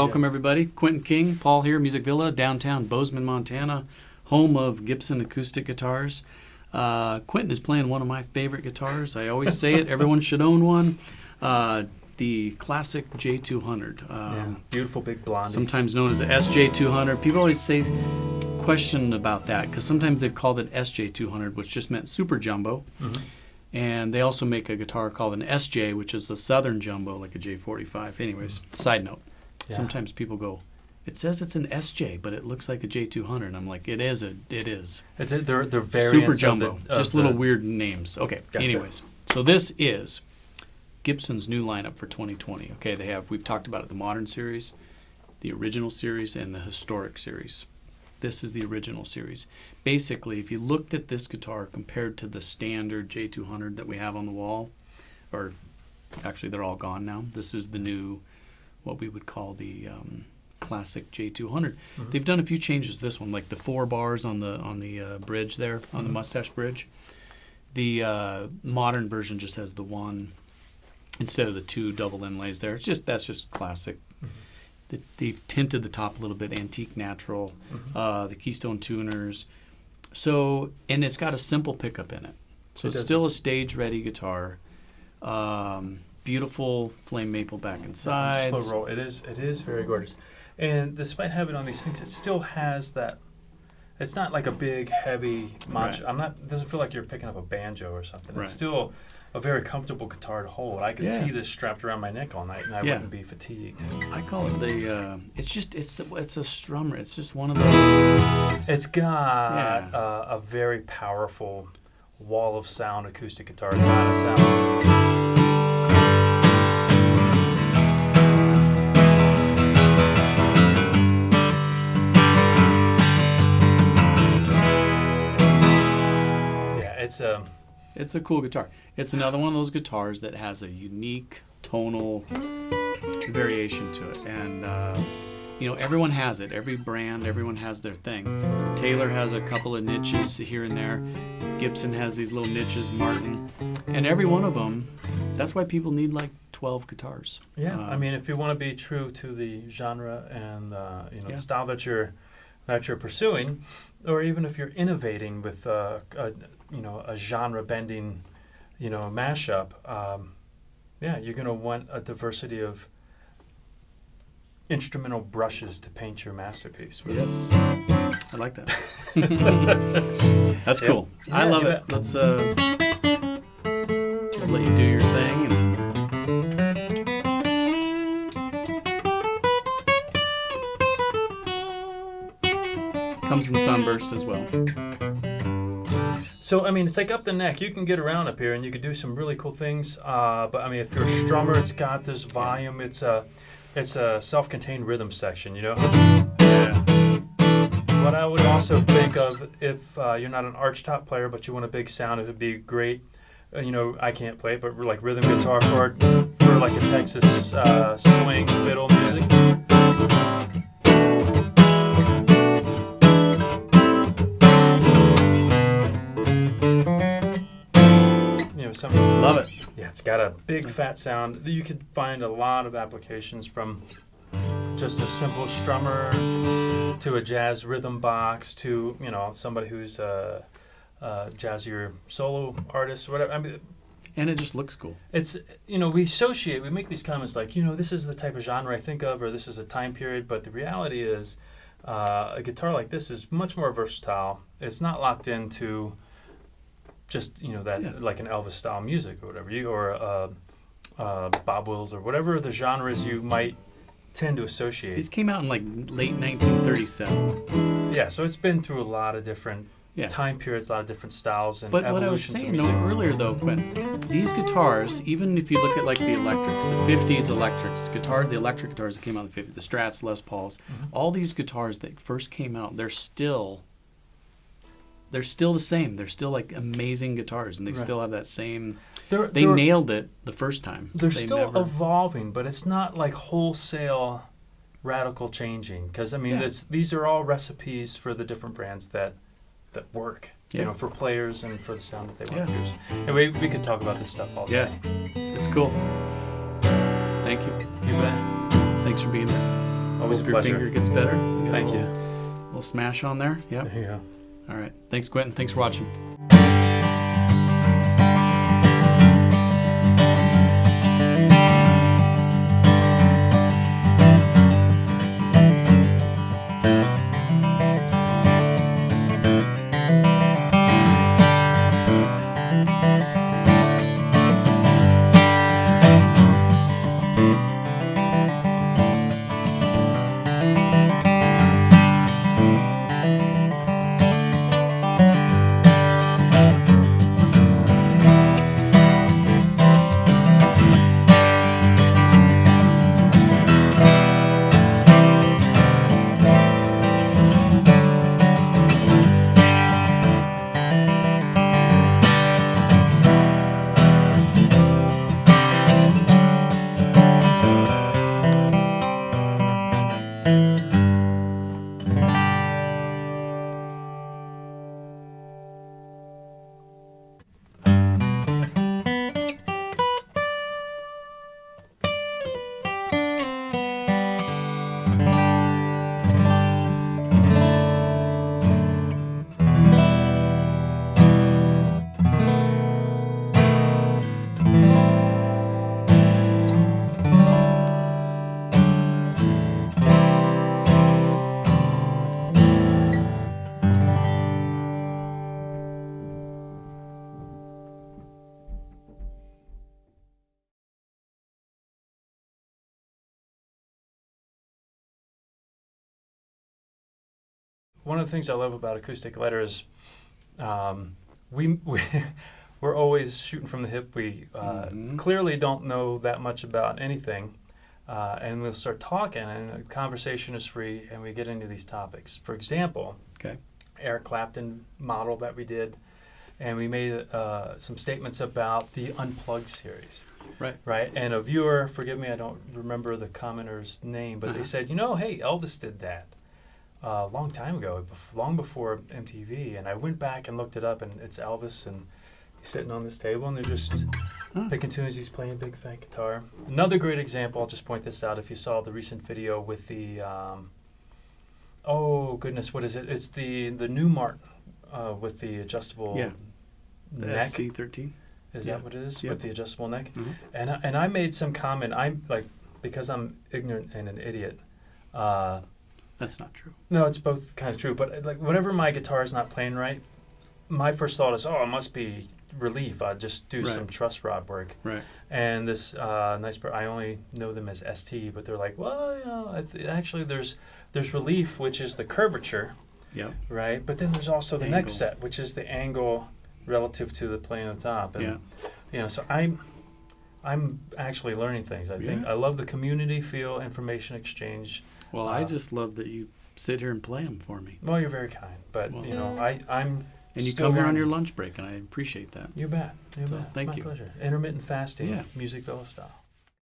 welcome everybody. Quentin King, Paul here, Music Villa, downtown Bozeman, Montana, home of Gibson acoustic guitars. Quentin is playing one of my favorite guitars. I always say it, everyone should own one. The classic J-200. Beautiful big blondie. Sometimes known as the SJ-200. People always say, question about that, because sometimes they've called it SJ-200, which just meant super jumbo. Mm-hmm. And they also make a guitar called an SJ, which is a southern jumbo, like a J45. Anyways, side note. Yeah. Sometimes people go, it says it's an SJ, but it looks like a J200. And I'm like, it is. They're variants super jumbo. Just little weird names. Okay. Gotcha. Anyways, so this is Gibson's new lineup for 2020. Okay, we've talked about it, the Modern Series, the Original Series, and the Historic Series. This is the Original Series. Basically, if you looked at this guitar compared to the standard J200 that we have on the wall, or actually they're all gone now. This is the new, what we would call the classic J200. Mm-hmm. They've done a few changes to this one, like the 4 bars on the bridge there, on the mustache bridge. The modern version just has the 1 instead of the 2 double inlays there. That's just classic. Mm-hmm. They've tinted the top a little bit, antique natural, the Keystone tuners. So, and it's got a simple pickup in it. So it's still a stage-ready guitar. Beautiful flame maple back and sides. Slow roll. It is very gorgeous. And despite having on these things, it still has that. It's not like a big, heavy mantra. Right. It doesn't feel like you're picking up a banjo or something. Right. It's still a very comfortable guitar to hold. I could see this strapped around my neck all night, and I wouldn't be fatigued. I call it it's a strummer. It's just one of those. It's got a very powerful wall of sound acoustic guitar kind of sound. It's a cool guitar. It's another one of those guitars that has a unique tonal variation to it. And, everyone has it. Every brand, everyone has their thing. Taylor has a couple of niches here and there. Gibson has these little niches, Martin. And every one of them, that's why people need like 12 guitars. Yeah, if you want to be true to the genre and the style that you're pursuing, or even if you're innovating with a genre-bending, mashup, you're going to want a diversity of instrumental brushes to paint your masterpiece with. Yes, I like that. That's cool. Yeah, I love it. Let's let you do your thing. Comes in sunburst as well. So, it's like up the neck. You can get around up here, and you can do some really cool things. But, if you're a strummer, it's got this volume. It's a self-contained rhythm section, Yeah. What I would also think of, if you're not an archtop player, but you want a big sound, it would be great. I can't play it, but like rhythm guitar for like a Texas swing fiddle music. Love it. Yeah, it's got a big fat sound. You could find a lot of applications from just a simple strummer to a jazz rhythm box to somebody who's a jazzier solo artist or whatever. And it just looks cool. It's we make these comments like this is the type of genre I think of, or this is a time period. But the reality is, a guitar like this is much more versatile. It's not locked into just like an Elvis style music or whatever, or Bob Wills or whatever the genres you might tend to associate. These came out in like late 1937. Yeah, so it's been through a lot of different time periods, a lot of different styles and but evolutions. But what I was saying earlier though, Quentin, these guitars, even if you look at like the electrics, the 50s electrics, the electric guitars that came out in the 50s, the Strats, Les Pauls, all these guitars that first came out, they're still the same. They're still like amazing guitars, and they still have that same. They nailed it the first time. They're still evolving, but it's not like wholesale radical changing. Because these are all recipes for the different brands that work. For players and for the sound that they want to use. And we could talk about this stuff all day. Yeah, it's cool. Thank you. You bet. Thanks for being there. Always a Hope your pleasure. finger gets better. You got Thank a you. little smash on there. Yep. There you go. All right. Thanks, Quentin. Thanks for watching. One of the things I love about Acoustic Letter is we're always shooting from the hip. We clearly don't know that much about anything, and we'll start talking, and the conversation is free, and we get into these topics. For example, Eric Clapton model that we did, and we made some statements about the Unplugged series. Right. And a viewer, forgive me, I don't remember the commenter's name, but they said, hey, Elvis did that a long time ago, long before MTV. And I went back and looked it up, and it's Elvis, and he's sitting on this table, and they're just picking tunes. He's playing big fat guitar. Another great example, I'll just point this out, if you saw the recent video with the, oh goodness, what is it? It's the new Martin with the adjustable The neck. SC13. Is that what it is? Yep. With the adjustable neck? And I made some comment, because I'm ignorant and an idiot, That's not true. no, it's both kind of true. But whenever my guitar is not playing right, my first thought is, it must be relief. I'll just do some truss rod work. Right. And this I only know them as ST, but they're like, well, actually there's relief, which is the curvature. Yeah. Right. But then there's also the neck Angle. set, which is the angle relative to the playing on the top. And, so I'm actually learning things. I think I love the community feel, information exchange. Well, I just love that you sit here and play them for me. Well, you're very kind, but I'm. And you still come here on learning. your lunch break, and I appreciate that. You bet. You So, bet. thank My you. pleasure. Intermittent fasting, Yeah. Music Villa style.